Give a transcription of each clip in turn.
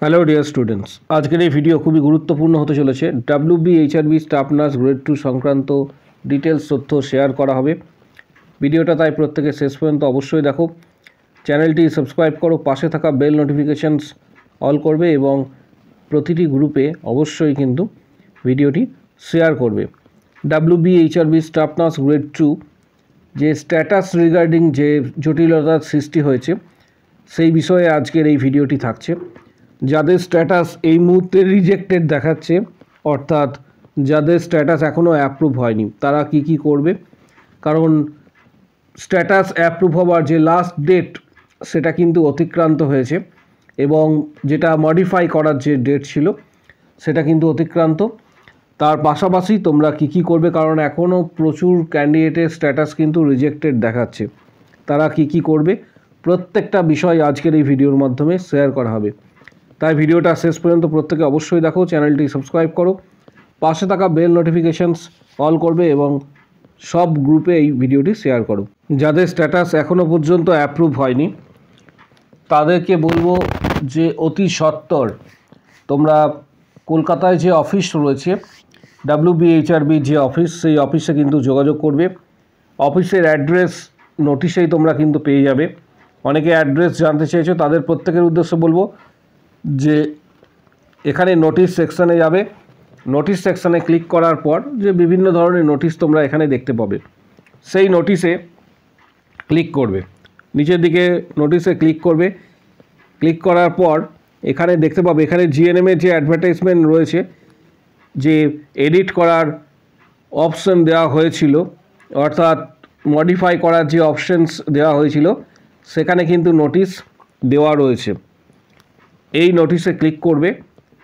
Hello dear students, আজকের এই video খুবই গুরুত্বপূর্ণ হতে চলেছে। WBHRB স্টাফ নার্স গ্রেড 2 সংক্রান্ত ডিটেলস তথ্য শেয়ার করা হবে। ভিডিওটা তাই প্রত্যেকে শেষ পর্যন্ত অবশ্যই দেখো। চ্যানেলটি সাবস্ক্রাইব করো, পাশে থাকা বেল নোটিফিকেশানস অল করবে এবং প্রতিটি গ্রুপে অবশ্যই কিন্তু ভিডিওটি শেয়ার করবে। WBHRB স্টাফ নার্স গ্রেড 2 যে স্ট্যাটাস রিগার্ডিং যে জটিলতার সৃষ্টি হয়েছে সেই বিষয়ে আজকের এই ভিডিওটি থাকছে। যাদের স্ট্যাটাস এই মুহূর্তে রিজেক্টেড দেখাচ্ছে, অর্থাৎ যাদের স্ট্যাটাস এখনও অ্যাপ্রুভ হয়নি, তারা কি করবে, কারণ স্ট্যাটাস অ্যাপ্রুভ হওয়ার যে লাস্ট ডেট সেটা কিন্তু অতিক্রান্ত হয়েছে এবং যেটা মডিফাই করার যে ডেট ছিল সেটা কিন্তু অতিক্রান্ত। তার পাশাপাশি তোমরা কি করবে, কারণ এখনও প্রচুর ক্যান্ডিডেটের স্ট্যাটাস কিন্তু রিজেক্টেড দেখাচ্ছে। তারা কি করবে প্রত্যেকটা বিষয় আজকের এই ভিডিওর মাধ্যমে শেয়ার করা হবে। তাই ভিডিওটা শেষ পর্যন্ত প্রত্যেকে অবশ্যই দেখো, চ্যানেলটি সাবস্ক্রাইব করো, পাশে থাকা বেল নোটিফিকেশানস অল করবে এবং সব গ্রুপে এই ভিডিওটি শেয়ার করো। যাদের স্ট্যাটাস এখনও পর্যন্ত অ্যাপ্রুভ হয়নি তাদেরকে বলবো যে অতি সত্বর তোমরা কলকাতায় যে অফিস রয়েছে WBHRB যে অফিস, সেই অফিসে কিন্তু যোগাযোগ করবে। অফিসের অ্যাড্রেস নোটিশেই তোমরা কিন্তু পেয়ে যাবে। অনেকে অ্যাড্রেস জানতে চেয়েছো, তাদের প্রত্যেকের উদ্দেশ্যে বলবো যে এখানে নোটিশ সেকশানে যাবে। নোটিশ সেকশানে ক্লিক করার পর যে বিভিন্ন ধরনের নোটিশ তোমরা এখানে দেখতে পাবে, সেই নোটিশে ক্লিক করবে। নিচের দিকে নোটিশে ক্লিক করবে। ক্লিক করার পর এখানে দেখতে পাবে, এখানে GNM-এর যে অ্যাডভার্টাইজমেন্ট রয়েছে, যে এডিট করার অপশন দেওয়া হয়েছিল, অর্থাৎ মডিফাই করার যে অপশানস দেওয়া হয়েছিল, সেখানে কিন্তু নোটিশ দেওয়া রয়েছে। এই নোটিশে ক্লিক করবে।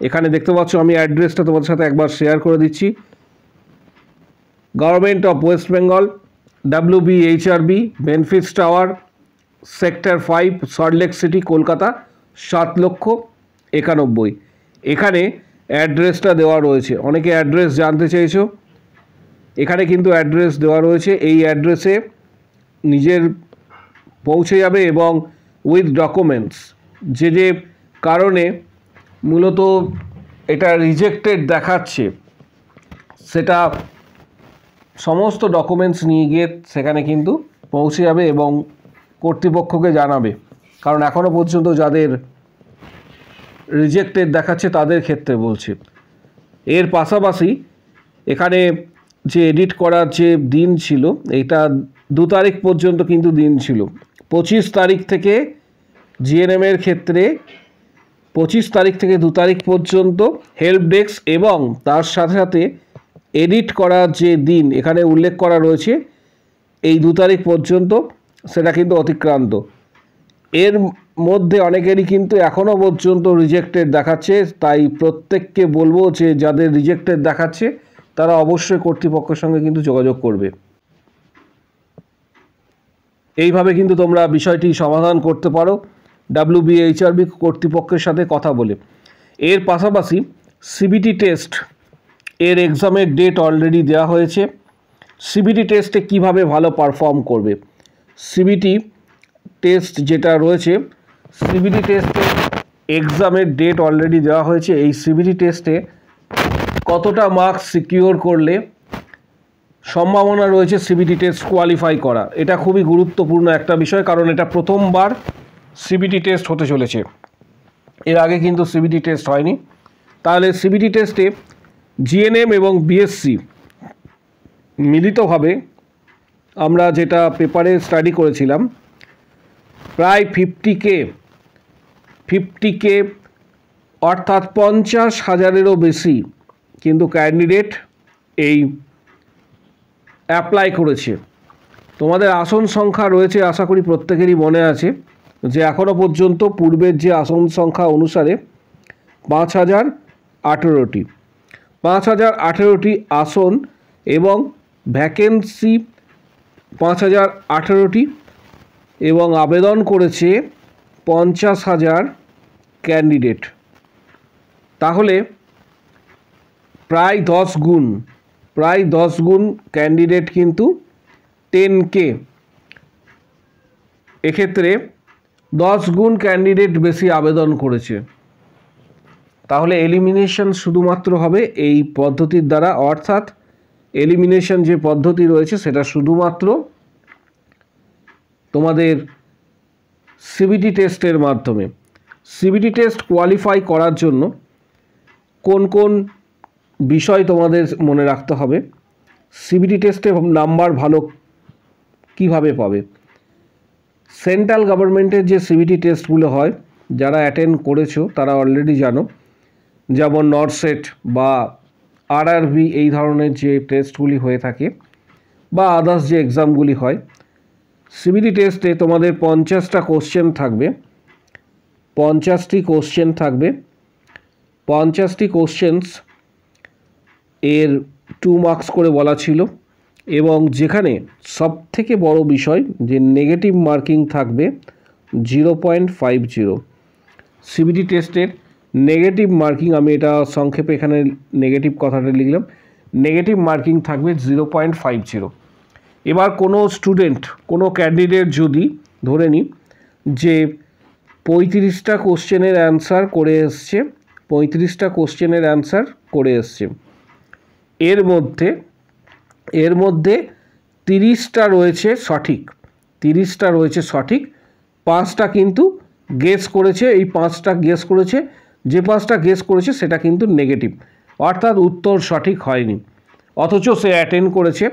এখানে দেখতে পাচ্ছ, আমি অ্যাড্রেসটা তোমাদের সাথে একবার শেয়ার করে দিচ্ছি। Government of West Bengal, WBHRB, benefits tower, sector 5, Saltlake city, Kolkata 7,91,000। এখানে অ্যাড্রেসটা দেওয়া রয়েছে। অনেকে অ্যাড্রেস জানতে চেয়েছো, এখানে কিন্তু অ্যাড্রেস দেওয়া রয়েছে। এই অ্যাড্রেসে নিজের পৌঁছে যাবে এবং উইথ ডকুমেন্টস, যে কারণে মূলত এটা রিজেক্টেড দেখাচ্ছে, সেটা সমস্ত ডকুমেন্টস নিয়ে গিয়ে সেখানে কিন্তু পৌঁছে যাবে এবং কর্তৃপক্ষকে জানাবে। কারণ এখনও পর্যন্ত যাদের রিজেক্টেড দেখাচ্ছে তাদের ক্ষেত্রে বলছে। এর পাশাপাশি এখানে যে এডিট করার যে দিন ছিল, এটা 2 তারিখ পর্যন্ত কিন্তু দিন ছিল। 25 তারিখ থেকে GNM-এর ক্ষেত্রে 25 তারিখ থেকে 2 তারিখ পর্যন্ত হেল্প ডেস্ক, এবং তার সাথে সাথে এডিট করার যে দিন এখানে উল্লেখ করা রয়েছে এই 2 তারিখ পর্যন্ত, সেটা কিন্তু অতিক্রান্ত। এর মধ্যে অনেকেরই কিন্তু এখনও পর্যন্ত রিজেক্টেড দেখাচ্ছে। তাই প্রত্যেককে বলবো যে যাদের রিজেক্টেড দেখাচ্ছে তারা অবশ্যই কর্তৃপক্ষের সঙ্গে কিন্তু যোগাযোগ করবে। এইভাবে কিন্তু তোমরা বিষয়টি সমাধান করতে পারো WBHRB কর্তৃপক্ষের সাথে কথা বলে। এর পাশাপাশি CBT টেস্ট এর এক্সামের ডেট অলরেডি দেওয়া হয়েছে। CBT টেস্টে কিভাবে ভালো পারফর্ম করবে, CBT টেস্ট যেটা রয়েছে, CBT টেস্টে এক্সামের ডেট অলরেডি দেওয়া হয়েছে। এই CBT টেস্টে কতটা মার্কস সিকিওর করলে সম্ভাবনা রয়েছে CBT টেস্ট কোয়ালিফাই করা, এটা খুবই গুরুত্বপূর্ণ একটা বিষয়, কারণ এটা প্রথমবার CBT টেস্ট হতে চলেছে। এর আগে কিন্তু CBT টেস্ট হয়নি। তাহলে CBT টেস্টে GNM এবং BSc মিলিতভাবে আমরা যেটা পেপারে স্টাডি করেছিলাম, প্রায় 50K অর্থাৎ 50,000-এরও বেশি কিন্তু ক্যান্ডিডেট এই অ্যাপ্লাই করেছে। তোমাদের আসন সংখ্যা রয়েছে, আশা করি প্রত্যেকেরই মনে আছে যে এখনও পর্যন্ত পূর্বের যে আসন সংখ্যা অনুসারে 5,018টি 5,018টি আসন এবং ভ্যাকেন্সি 5,018টি, এবং আবেদন করেছে 50,000 ক্যান্ডিডেট। তাহলে প্রায় 10 গুণ ক্যান্ডিডেট কিন্তু 10K, এক্ষেত্রে 10 গুণ ক্যান্ডিডেট বেশি আবেদন করেছে। তাহলে এলিমিনেশন শুধুমাত্র হবে এই পদ্ধতির দ্বারা, অর্থাৎ এলিমিনেশন যে পদ্ধতি রয়েছে সেটা শুধুমাত্র তোমাদের সিবিটি টেস্টের মাধ্যমে। সিবিটি টেস্ট কোয়ালিফাই করার জন্য কোন কোন বিষয় তোমাদের মনে রাখতে হবে, সিবিটি টেস্টে নাম্বার ভালো কিভাবে পাবে। সেন্ট্রাল গভর্নমেন্টের যে সিবিটি টেস্টগুলো হয়, যারা অ্যাটেন্ড করেছো তারা অলরেডি জানো, যেমন নরসেট বা আরআরবি এই ধরনের যে টেস্টগুলি হয়ে থাকে বা আদার্স যে এক্সামগুলি হয়, সিবিটি টেস্টে তোমাদের 50টা কোশ্চেন থাকবে, 50টি কোশ্চেন থাকবে। 50টি কোশ্চেন্স এর 2 মার্কস করে বলা ছিল, এবং যেখানে সবথেকে বড় বিষয় যে নেগেটিভ মার্কিং থাকবে 0.50। সিবিটি টেস্টের নেগেটিভ মার্কিং, আমি এটা সংক্ষেপে এখানে নেগেটিভ কথাটা লিখলাম, নেগেটিভ মার্কিং থাকবে 0.50। এবার কোনো স্টুডেন্ট, কোনো ক্যান্ডিডেট যদি ধরে নিই যে 35টা কোশ্চেনের অ্যান্সার করে এসছে, 35টা কোশ্চেনের অ্যান্সার করে এসছে, এর মধ্যে 30টা রয়েছে সঠিক, 30টা রয়েছে সঠিক, 5টা কিন্তু গেস করেছে, এই 5টা গেস করেছে, যে 5টা গেস করেছে সেটা কিন্তু নেগেটিভ, অর্থাৎ উত্তর সঠিক হয়নি, অথচ সে অ্যাটেন্ড করেছে।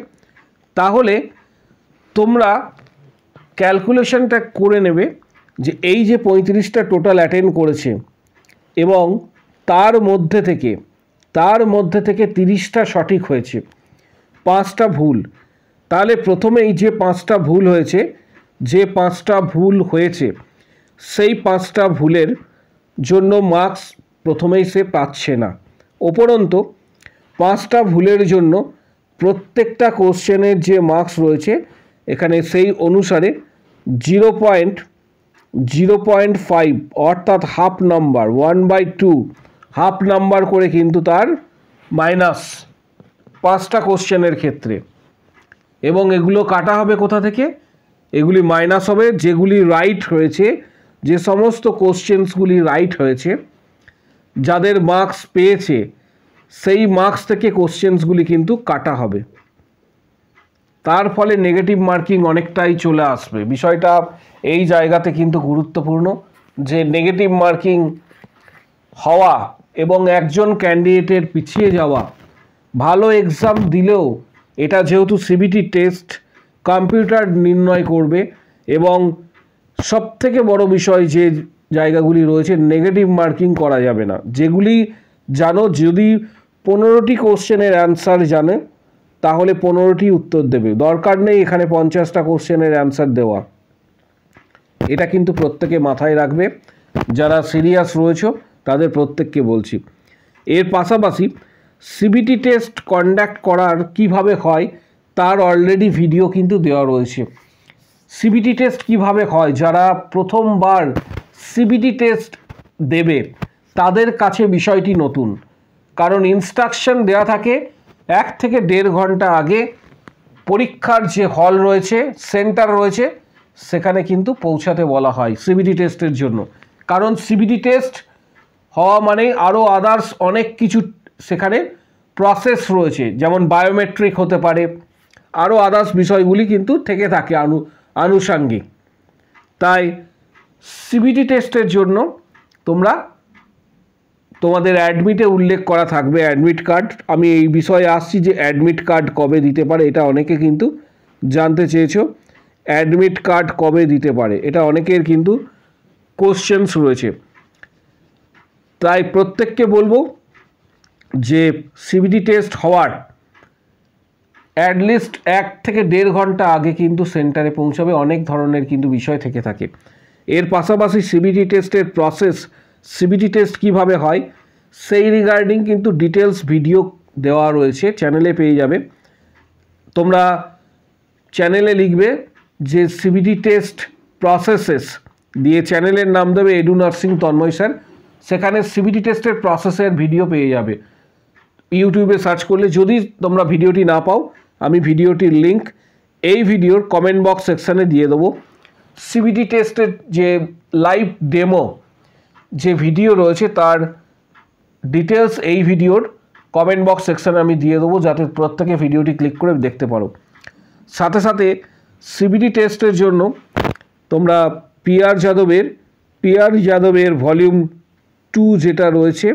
তাহলে তোমরা ক্যালকুলেশনটা করে নেবে যে এই যে 35টা টোটাল অ্যাটেন্ড করেছে এবং তার মধ্যে থেকে 30টা সঠিক হয়েছে, 5টা ভুল। তাহলে প্রথমেই যে 5টা ভুল হয়েছে সেই 5টা ভুলের জন্য মার্কস প্রথমেই সে পাচ্ছে না, উপরন্তু 5টা ভুলের জন্য প্রত্যেকটা কোশ্চেনের যে মার্কস রয়েছে এখানে সেই অনুসারে 0.5 অর্থাৎ হাফ নাম্বার, 1/2 হাফ নাম্বার করে কিন্তু তার মাইনাস 5টা কোশ্চেনের ক্ষেত্রে। এবং এগুলো কাটা হবে কোথা থেকে? এগুলি মাইনাস হবে যেগুলি রাইট হয়েছে, যে সমস্ত কোশ্চেন্সগুলি রাইট হয়েছে, যাদের মার্কস পেয়েছে সেই মার্কস থেকে কোশ্চেন্সগুলি কিন্তু কাটা হবে। তার ফলে নেগেটিভ মার্কিং অনেকটাই চলে আসবে। বিষয়টা এই জায়গাতে কিন্তু গুরুত্বপূর্ণ যে নেগেটিভ মার্কিং হওয়া এবং একজন ক্যান্ডিডেটের পিছিয়ে যাওয়া, ভালো এক্সাম দিলেও এটা যেহেতু সিবিটি টেস্ট, কম্পিউটার নির্ণয় করবে, এবং সবথেকে বড় বিষয় যে জায়গাগুলি রয়েছে নেগেটিভ মার্কিং করা যাবে না। যেগুলি জানো, যদি 15টি কোশ্চেনের অ্যান্সার জানে তাহলে 15টি উত্তর দেবে, দরকার নেই এখানে 50টা কোশ্চেনের অ্যান্সার দেওয়া। এটা কিন্তু প্রত্যেকে মাথায় রাখবে, যারা সিরিয়াস রয়েছে তাদের প্রত্যেককে বলছি। এর পাশাপাশি সিবিটি টেস্ট কন্ডাক্ট করার কিভাবে হয় তার অলরেডি ভিডিও কিন্তু দেওয়া রয়েছে। সিবিটি টেস্ট কিভাবে হয়, যারা প্রথমবার সিবিটি টেস্ট দেবে তাদের কাছে বিষয়টি নতুন, কারণ ইনস্ট্রাকশন দেওয়া থাকে 1 থেকে 1.5 ঘন্টা আগে, পরীক্ষার যে হল রয়েছে, সেন্টার রয়েছে, সেখানে কিন্তু পৌঁছাতে বলা হয় সিবিটি টেস্টের জন্য। কারণ সিবিটি টেস্ট হওয়া মানে আরও আদার্স অনেক কিছু সেখানে প্রসেস রয়েছে, যেমন বায়োমেট্রিক হতে পারে, আরও আদার্স বিষয়গুলি কিন্তু থেকে থাকে আনুষাঙ্গিক। তাই সিবিটি টেস্টের জন্য তোমাদের অ্যাডমিটে উল্লেখ করা থাকবে অ্যাডমিট কার্ড। আমি এই বিষয়ে আসছি যে অ্যাডমিট কার্ড কবে দিতে পারে, এটা অনেকে কিন্তু জানতে চেয়েছো। অ্যাডমিট কার্ড কবে দিতে পারে এটা অনেকের কিন্তু কোশ্চেন্স রয়েছে। তাই প্রত্যেককে বলবো যে সিবিটি টেস্ট হওয়ার অ্যাটলিস্ট 1 থেকে 1.5 ঘন্টা আগে কিন্তু সেন্টারে পৌঁছাবে, অনেক ধরনের কিন্তু বিষয় থেকে থাকে। এর পাশাপাশি সিবিটি টেস্টের প্রসেস, সিবিটি টেস্ট কিভাবে হয় সেই রিগার্ডিং কিন্তু ডিটেলস ভিডিও দেওয়া রয়েছে, চ্যানেলে পেয়ে যাবে। তোমরা চ্যানেলে লিখবে যে সিবিটি টেস্ট প্রসেসেস দিয়ে চ্যানেলের নাম দেবে এডু নার্সিং তন্ময় স্যার, সেখানে সিবিটি টেস্টের প্রসেসের ভিডিও পেয়ে যাবে। ইউটিউবে সার্চ করলে যদি তোমরা ভিডিওটি না পাও, আমি ভিডিওটির লিঙ্ক এই ভিডিওর কমেন্ট বক্স সেকশানে দিয়ে দেবো। সিবিটি টেস্টের যে লাইভ ডেমো যে ভিডিও রয়েছে তার ডিটেলস এই ভিডিওর কমেন্ট বক্স সেকশানে আমি দিয়ে দেবো, যাতে প্রত্যেকে ভিডিওটি ক্লিক করে দেখতে পারো। সাথে সাথে সিবিডি টেস্টের জন্য তোমরা পিআর যাদবের ভলিউম 2 যেটা রয়েছে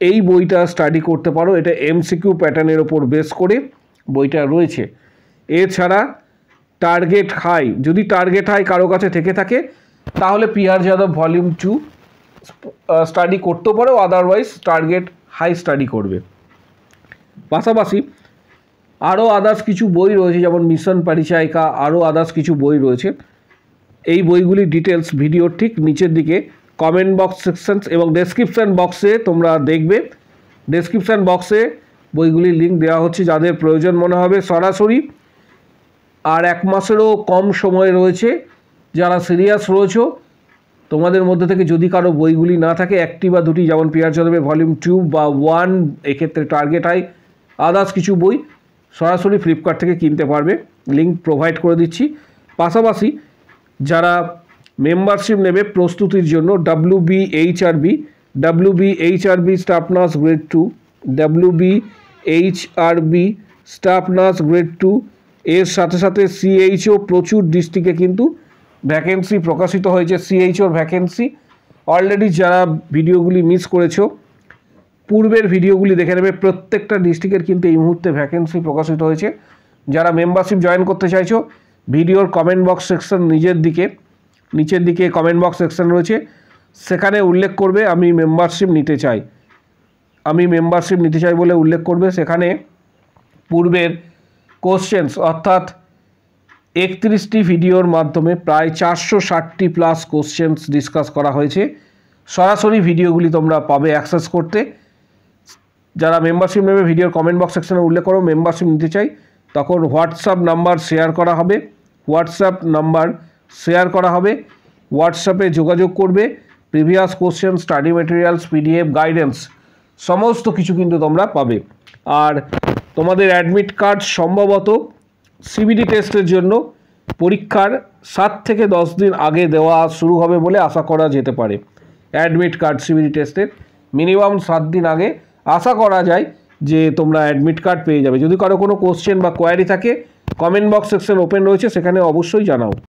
এই বইটা স্টাডি করতে পারো। এটা এমসিকিউ প্যাটার্নের ওপর বেস করে বইটা রয়েছে। এছাড়া টার্গেট হাই, যদি টার্গেট হাই কারো কাছে থেকে থাকে তাহলে পিআর যাদব ভলিউম 2 স্টাডি করতে পারো, আদারওয়াইজ টার্গেট হাই স্টাডি করবে। পাশাপাশি আরও আদার্স কিছু বই রয়েছে, যেমন মিশন পরিচায়িকা, আরও আদার্স কিছু বই রয়েছে। এই বইগুলির ডিটেলস ভিডিওর ঠিক নিচের দিকে কমেন্ট বক্স সেকশনস এবং ডেসক্রিপশান বক্সে তোমরা দেখবে। ডেসক্রিপশান বক্সে বইগুলির লিঙ্ক দেওয়া হচ্ছে, যাদের প্রয়োজন মনে হবে সরাসরি। আর 1 মাসেরও কম সময় রয়েছে, যারা সিরিয়াস রয়েছো তোমাদের মধ্যে থেকে যদি কারো বইগুলি না থাকে, একটি বা দুটি, যেমন পিআর যাদবের ভলিউম 2 বা 1, এক্ষেত্রে টার্গেট হাই, আদার্স কিছু বই সরাসরি ফ্লিপকার্ট থেকে কিনতে পারবে, লিঙ্ক প্রোভাইড করে দিচ্ছি। পাশাপাশি যারা মেম্বারশিপ নেবে প্রস্তুতির জন্য WBHRB staff nurse grade 2, WBHRB staff nurse grade 2, এর সাথে সাথে CHO প্রচুর ডিস্ট্রিক্টে কিন্তু ভ্যাকেন্সি প্রকাশিত হয়েছে। CHOর ভ্যাকেন্সি অলরেডি যারা ভিডিওগুলি মিস করেছো পূর্বের ভিডিওগুলি দেখে নেবে, প্রত্যেকটা ডিস্ট্রিক্টের কিন্তু এই মুহূর্তে ভ্যাকেন্সি প্রকাশিত হয়েছে। যারা মেম্বারশিপ জয়েন করতে চাইছো ভিডিওর কমেন্ট বক্স সেকশন নিচের দিকে কমেন্ট বক্স সেকশন রয়েছে, সেখানে উল্লেখ করবে আমি মেম্বারশিপ নিতে চাই বলে উল্লেখ করবে। সেখানে পূর্বের কোশ্চেন্স অর্থাৎ 31টি ভিডিওর মাধ্যমে প্রায় 460টি প্লাস কোশ্চেন্স ডিসকাস করা হয়েছে। সরাসরি ভিডিওগুলি তোমরা পাবে অ্যাক্সেস করতে। যারা মেম্বারশিপ নেবে ভিডিওর কমেন্ট বক্স সেকশনে উল্লেখ করো মেম্বারশিপ নিতে চাই, তখন হোয়াটসঅ্যাপ নাম্বার শেয়ার করা হবে। হোয়াটসঅ্যাপে যোগাযোগ করবে, previous question, study materials, PDF guidance সমস্ত কিছু কিন্তু তোমরা পাবে। আর তোমাদের অ্যাডমিট কার্ড সম্ভবত সিবিডি টেস্টের জন্য পরীক্ষার 7 থেকে 10 দিন আগে দেওয়া শুরু হবে বলে আশা করা যেতে পারে। অ্যাডমিট কার্ড সিবিডি টেস্টের মিনিমাম 7 দিন আগে আশা করা যায় যে তোমরা অ্যাডমিট কার্ড পেয়ে যাবে। যদি কারো কোনো কোশ্চেন বা কোয়ারি থাকে কমেন্ট বক্স সেকশন ওপেন রয়েছে, সেখানে অবশ্যই জানাও।